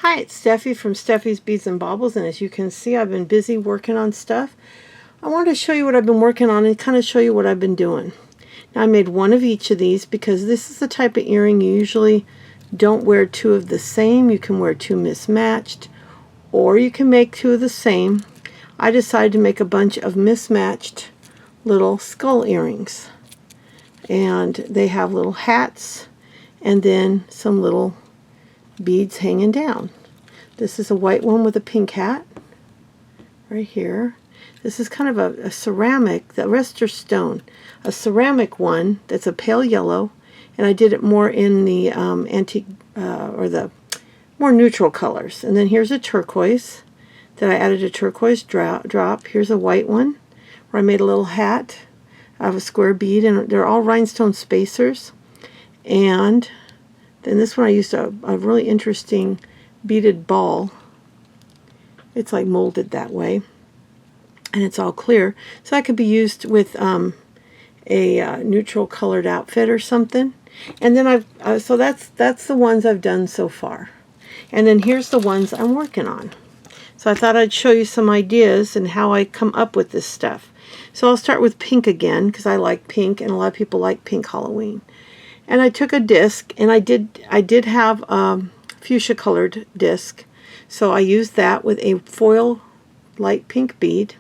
Hi, it's Steffi from Steffi's Beads and Baubles, and as you can see, I've been busy working on stuff. I wanted to show you what I've been working on and kind of show you what I've been doing. Now, I made one of each of these because this is the type of earring you usually don't wear two of the same. You can wear two mismatched, or you can make two of the same. I decided to make a bunch of mismatched little skull earrings, and they have little hats and then some little beads hanging down. This is a white one with a pink hat right here. This is kind of a ceramic, the rest are stone. A ceramic one that's a pale yellow, and I did it more in the antique or the more neutral colors. And then here's a turquoise that I added a turquoise drop. Here's a white one where I made a little hat out of a square bead, and they're all rhinestone spacers. And then this one I used a really interesting beaded ball. It's like molded that way, and it's all clear, so that could be used with a neutral colored outfit or something. And then so that's the ones I've done so far. And then here's the ones I'm working on. So I thought I'd show you some ideas and how I come up with this stuff. So I'll start with pink again because I like pink, and a lot of people like pink Halloween. And I took a disc, and I did have a fuchsia colored disc, so I used that with a foil light pink bead.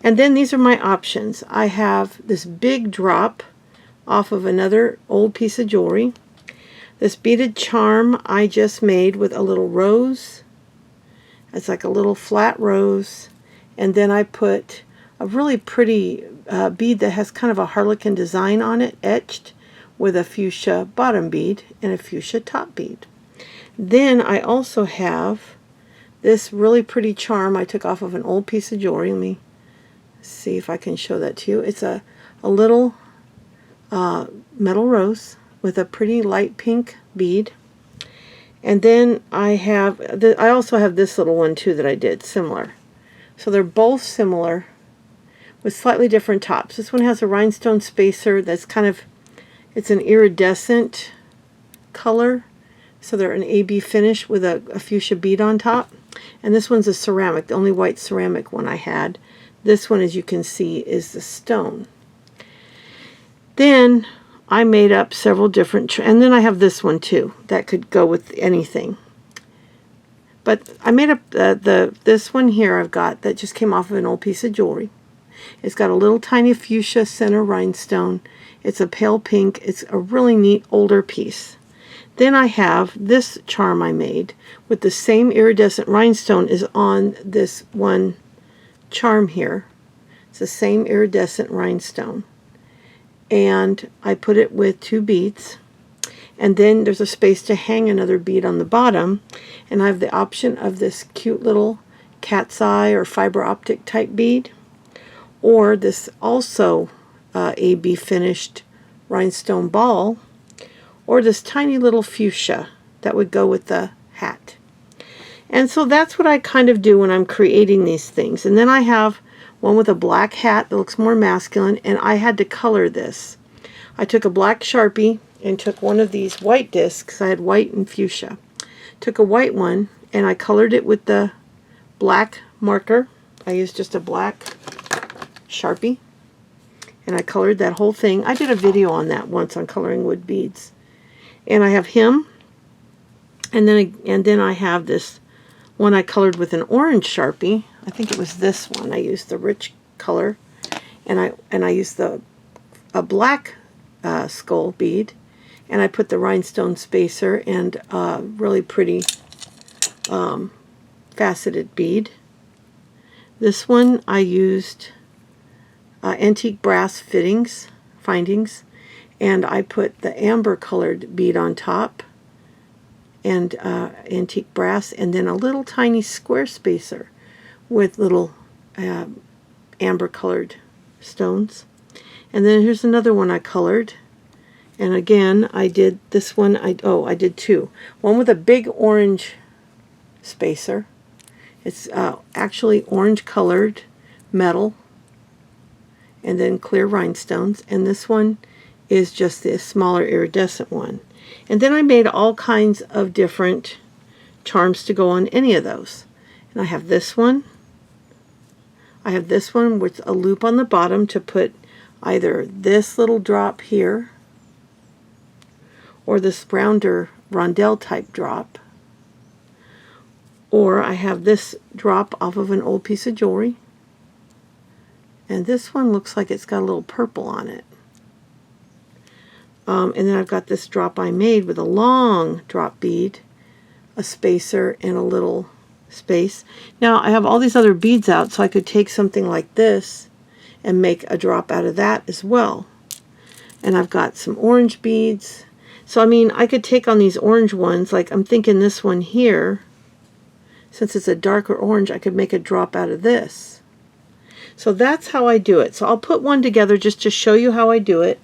And then these are my options. I have this big drop off of another old piece of jewelry. This beaded charm I just made with a little rose. It's like a little flat rose. And then I put a really pretty bead that has kind of a harlequin design on it, etched, with a fuchsia bottom bead and a fuchsia top bead. Then I also have this really pretty charm I took off of an old piece of jewelry. Let me see if I can show that to you. It's a little metal rose with a pretty light pink bead. And then I also have this little one too that I did similar. So they're both similar with slightly different tops. This one has a rhinestone spacer that's kind of, it's an iridescent color, so they're an AB finish with a fuchsia bead on top. And this one's a ceramic, the only white ceramic one I had. This one, as you can see, is the stone. Then I made up several different, and then I have this one too that could go with anything. But I made up this one here I've got that just came off of an old piece of jewelry. It's got a little tiny fuchsia center rhinestone. It's a pale pink. It's a really neat older piece. Then I have this charm I made with the same iridescent rhinestone is on this one charm here. It's the same iridescent rhinestone. And I put it with two beads. And then there's a space to hang another bead on the bottom. And I have the option of this cute little cat's eye or fiber optic type bead, or this also AB finished rhinestone ball, or this tiny little fuchsia that would go with the hat. And so that's what I kind of do when I'm creating these things. And then I have one with a black hat that looks more masculine, and I had to color this. I took a black Sharpie and took one of these white discs. I had white and fuchsia. Took a white one and I colored it with the black marker. I used just a black Sharpie, and I colored that whole thing. I did a video on that once on coloring wood beads. And I have him, and then I have this one I colored with an orange Sharpie. I think it was this one. I used the rich color, and I used a black skull bead, and I put the rhinestone spacer and a really pretty faceted bead. This one I used antique brass findings, and I put the amber colored bead on top and antique brass, and then a little tiny square spacer with little amber colored stones. And then here's another one I colored, and again I did this one. I did two. One with a big orange spacer. It's actually orange colored metal, and then clear rhinestones. And this one is just the smaller iridescent one. And then I made all kinds of different charms to go on any of those. And I have this one. I have this one with a loop on the bottom to put either this little drop here or this rounder rondelle type drop. Or I have this drop off of an old piece of jewelry. And this one looks like it's got a little purple on it. And then I've got this drop I made with a long drop bead, a spacer, and a little space. Now I have all these other beads out, so I could take something like this and make a drop out of that as well. And I've got some orange beads. So I mean, I could take on these orange ones, like I'm thinking this one here, since it's a darker orange, I could make a drop out of this. So that's how I do it. So I'll put one together just to show you how I do it.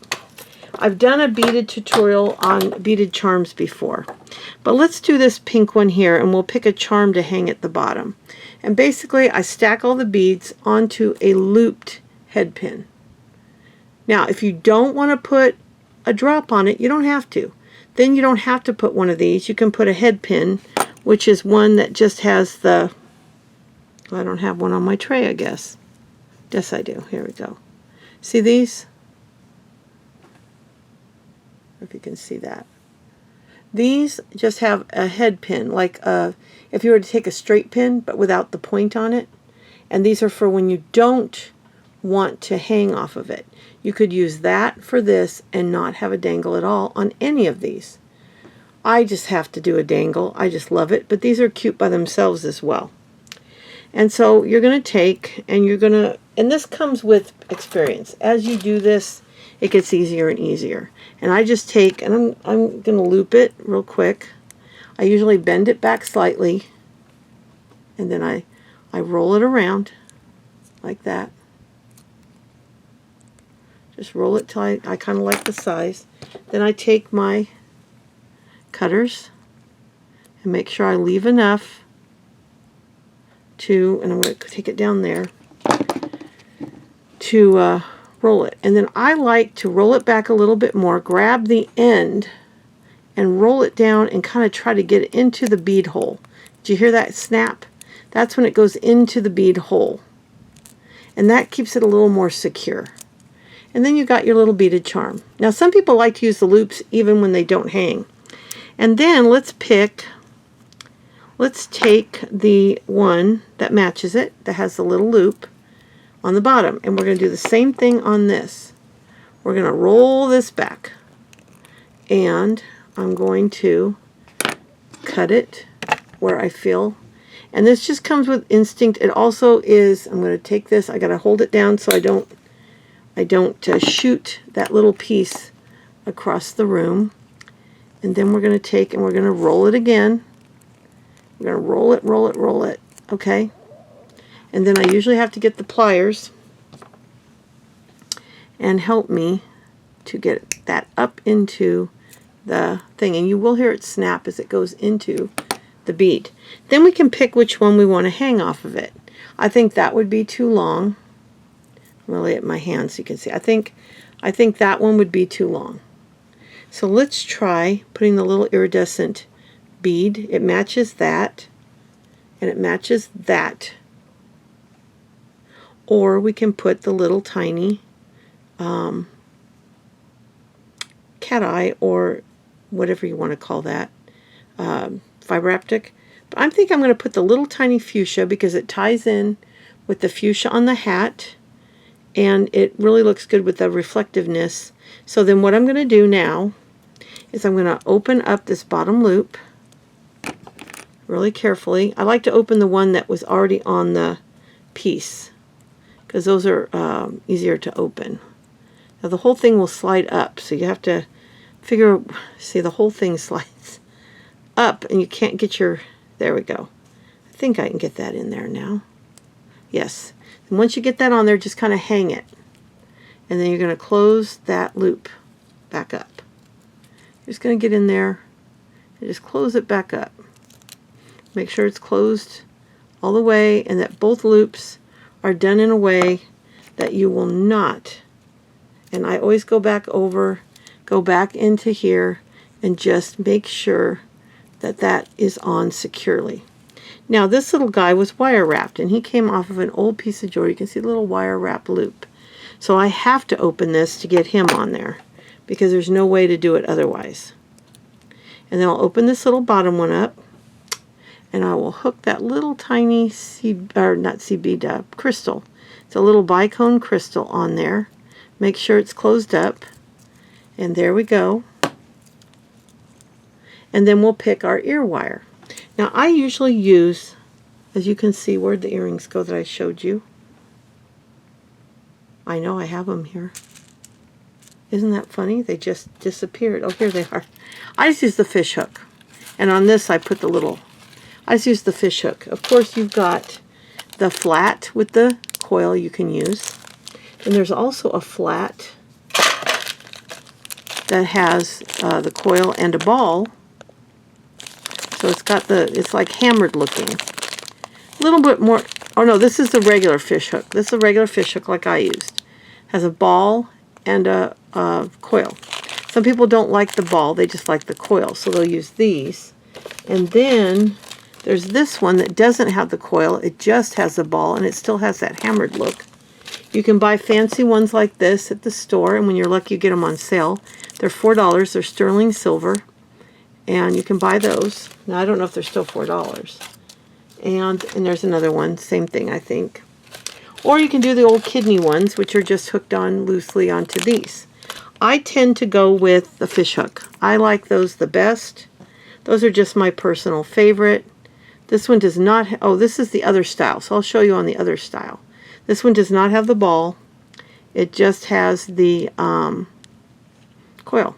I've done a beaded tutorial on beaded charms before. But let's do this pink one here, and we'll pick a charm to hang at the bottom. And basically, I stack all the beads onto a looped head pin. Now, if you don't want to put a drop on it, you don't have to. Then you don't have to put one of these. You can put a head pin, which is one that just has the... Well, I don't have one on my tray, I guess. Yes, I do. Here we go. See these? If you can see that. These just have a head pin, like if you were to take a straight pin, but without the point on it. And these are for when you don't want to hang off of it. You could use that for this and not have a dangle at all on any of these. I just have to do a dangle. I just love it. But these are cute by themselves as well. And so you're going to take, and you're going to, and this comes with experience. As you do this, it gets easier and easier. And I just take, and I'm going to loop it real quick. I usually bend it back slightly, and then I roll it around like that. Just roll it till I kind of like the size. Then I take my cutters and make sure I leave enough to, and I'm going to take it down there, to roll it. And then I like to roll it back a little bit more, grab the end and roll it down and kind of try to get it into the bead hole. Did you hear that snap? That's when it goes into the bead hole. And that keeps it a little more secure. And then you got your little beaded charm. Now some people like to use the loops even when they don't hang. And then let's take the one that matches it, that has the little loop on the bottom, and we're going to do the same thing on this. We're going to roll this back, and I'm going to cut it where I feel, and this just comes with instinct. It also is, I'm going to take this, I got to hold it down so I don't shoot that little piece across the room. And then we're going to take and we're going to roll it again. We're going to roll it, roll it, roll it. Okay? And then I usually have to get the pliers and help me to get that up into the thing. And you will hear it snap as it goes into the bead. Then we can pick which one we want to hang off of it. I think that would be too long. I'm going to lay it in my hand so you can see. I think that one would be too long. So let's try putting the little iridescent bead. It matches that, and it matches that. Or we can put the little tiny cat eye, or whatever you want to call that, fiber optic. But I think I'm going to put the little tiny fuchsia because it ties in with the fuchsia on the hat, and it really looks good with the reflectiveness. So then what I'm going to do now is I'm going to open up this bottom loop really carefully. I like to open the one that was already on the piece because those are easier to open. Now the whole thing will slide up, so you have to figure, see, the whole thing slides up and you can't get your, there we go. I think I can get that in there now. Yes. And once you get that on there, just kind of hang it. And then you're going to close that loop back up. You're just going to get in there and just close it back up. Make sure it's closed all the way and that both loops are done in a way that you will not. And I always go back over, go back into here and just make sure that that is on securely. Now this little guy was wire wrapped, and he came off of an old piece of jewelry. You can see the little wire wrap loop. So I have to open this to get him on there, because there's no way to do it otherwise. And then I'll open this little bottom one up, and I will hook that little tiny crystal. It's a little bicone crystal on there. Make sure it's closed up, and there we go. And then we'll pick our ear wire. Now I usually use, as you can see, where'd the earrings go that I showed you? I know I have them here. Isn't that funny? They just disappeared. Oh, here they are. I just use the fish hook. And on this I put the little, I just use the fish hook. Of course you've got the flat with the coil you can use. And there's also a flat that has the coil and a ball. So it's got the, it's like hammered looking. A little bit more, oh no, this is the regular fish hook. This is a regular fish hook like I used. Has a ball and a coil. Some people don't like the ball, they just like the coil, so they'll use these. And then there's this one that doesn't have the coil, it just has the ball, and it still has that hammered look. You can buy fancy ones like this at the store, and when you're lucky you get them on sale. They're $4, they're sterling silver, and you can buy those. Now I don't know if they're still $4. And there's another one, same thing I think. Or you can do the old kidney ones, which are just hooked on loosely onto these. I tend to go with the fish hook. I like those the best. Those are just my personal favorite. This one does not, oh, this is the other style, so I'll show you on the other style. This one does not have the ball. It just has the coil.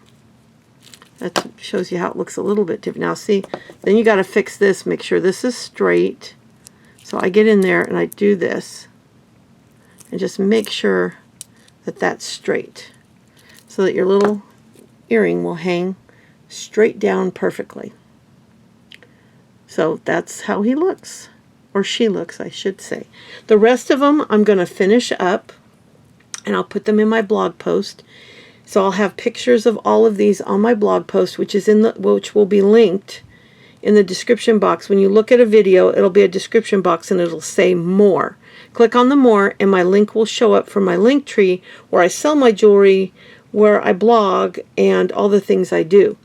That shows you how it looks a little bit different. Now see, then you got to fix this, make sure this is straight. So I get in there and I do this. And just make sure that that's straight, so that your little earring will hang straight down perfectly. So that's how he looks, or she looks, I should say. The rest of them I'm going to finish up, and I'll put them in my blog post. So I'll have pictures of all of these on my blog post, which will be linked in the description box. When you look at a video, it'll be a description box and it'll say more. Click on the more and my link will show up for my link tree where I sell my jewelry, where I blog, and all the things I do.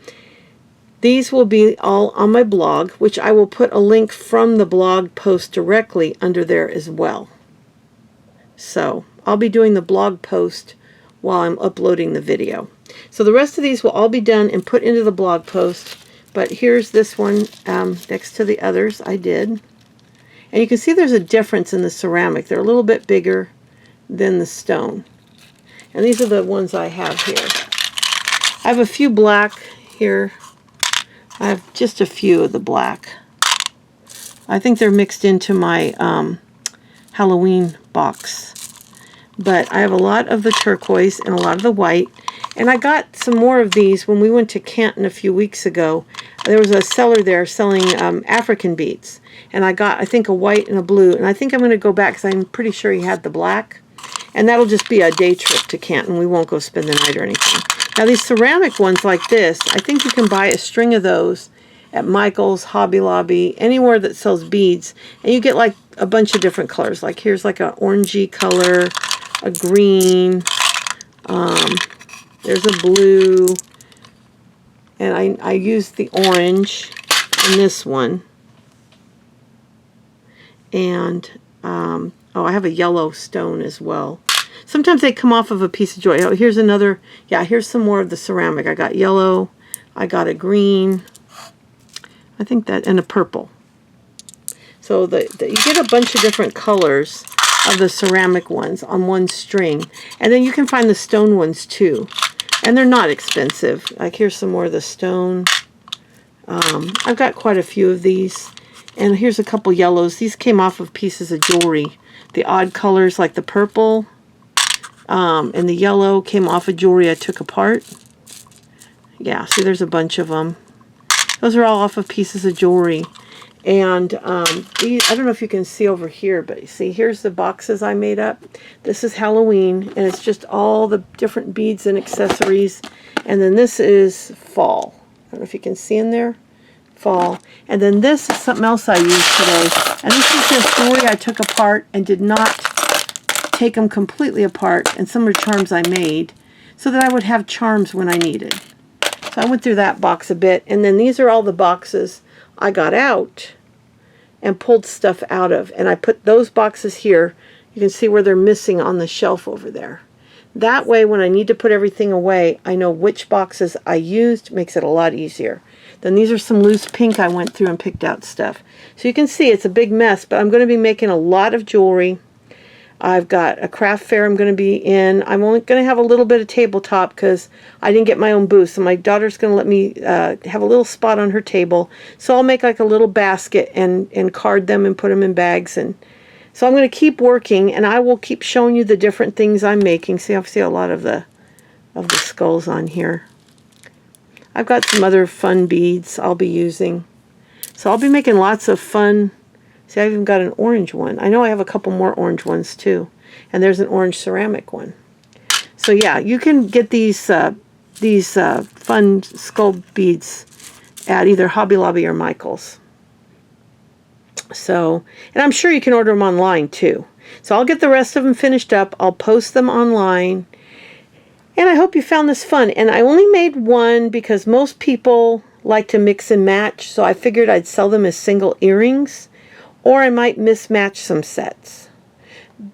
These will be all on my blog, which I will put a link from the blog post directly under there as well. So I'll be doing the blog post while I'm uploading the video. So the rest of these will all be done and put into the blog post. But here's this one next to the others I did. And you can see there's a difference in the ceramic. They're a little bit bigger than the stone. And these are the ones I have here. I have a few black here. I have just a few of the black. I think they're mixed into my Halloween box. But I have a lot of the turquoise and a lot of the white. And I got some more of these when we went to Canton a few weeks ago. There was a seller there selling African beads. And I got, I think, a white and a blue. And I think I'm going to go back because I'm pretty sure he had the black. And that'll just be a day trip to Canton. We won't go spend the night or anything. Now these ceramic ones like this, I think you can buy a string of those at Michael's, Hobby Lobby, anywhere that sells beads. And you get like a bunch of different colors. Like here's like an orangey color, a green, there's a blue, and I used the orange in this one. And, oh, I have a yellow stone as well. Sometimes they come off of a piece of jewelry. Oh, here's another, yeah, here's some more of the ceramic. I got yellow, I got a green, I think that, and a purple. So you get a bunch of different colors of the ceramic ones on one string. And then you can find the stone ones too. And they're not expensive. Like here's some more of the stone. I've got quite a few of these. And here's a couple yellows. These came off of pieces of jewelry. The odd colors like the purple and the yellow came off of jewelry I took apart. Yeah, see there's a bunch of them. Those are all off of pieces of jewelry. And these, I don't know if you can see over here, but see, here's the boxes I made up. This is Halloween, and it's just all the different beads and accessories. And then this is fall. I don't know if you can see in there. fall. And then this is something else I used today. And this is just jewelry I took apart and did not take them completely apart. And some are charms I made so that I would have charms when I needed. So I went through that box a bit. And then these are all the boxes I got out and pulled stuff out of. And I put those boxes here. You can see where they're missing on the shelf over there. That way, when I need to put everything away, I know which boxes I used. Makes it a lot easier. Then these are some loose pink I went through and picked out stuff. So you can see it's a big mess, but I'm going to be making a lot of jewelry. I've got a craft fair I'm going to be in. I'm only going to have a little bit of tabletop because I didn't get my own booth. So my daughter's going to let me have a little spot on her table. So I'll make like a little basket and card them and put them in bags. And so I'm going to keep working, and I will keep showing you the different things I'm making. See, I see a lot of the skulls on here. I've got some other fun beads I'll be using. So I'll be making lots of fun. See, I've even got an orange one. I know I have a couple more orange ones too. And there's an orange ceramic one. So yeah, you can get these fun skull beads at either Hobby Lobby or Michael's. So, and I'm sure you can order them online too. So I'll get the rest of them finished up. I'll post them online. And I hope you found this fun. And I only made one because most people like to mix and match. So I figured I'd sell them as single earrings. Or I might mismatch some sets.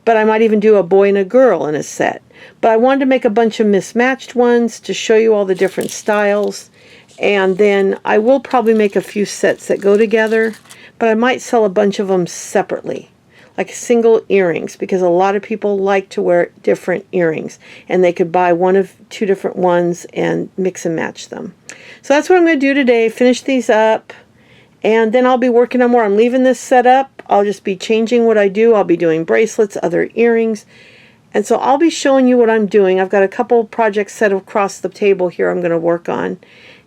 But I might even do a boy and a girl in a set. But I wanted to make a bunch of mismatched ones to show you all the different styles. And then I will probably make a few sets that go together. But I might sell a bunch of them separately, like single earrings, because a lot of people like to wear different earrings, and they could buy one of two different ones and mix and match them. So that's what I'm going to do today, finish these up, and then I'll be working on more. I'm leaving this set up. I'll just be changing what I do. I'll be doing bracelets, other earrings, and so I'll be showing you what I'm doing. I've got a couple projects set across the table here I'm going to work on.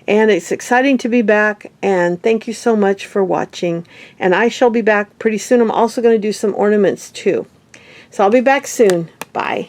And it's exciting to be back, and thank you so much for watching. And I shall be back pretty soon. I'm also going to do some ornaments too. So I'll be back soon. Bye.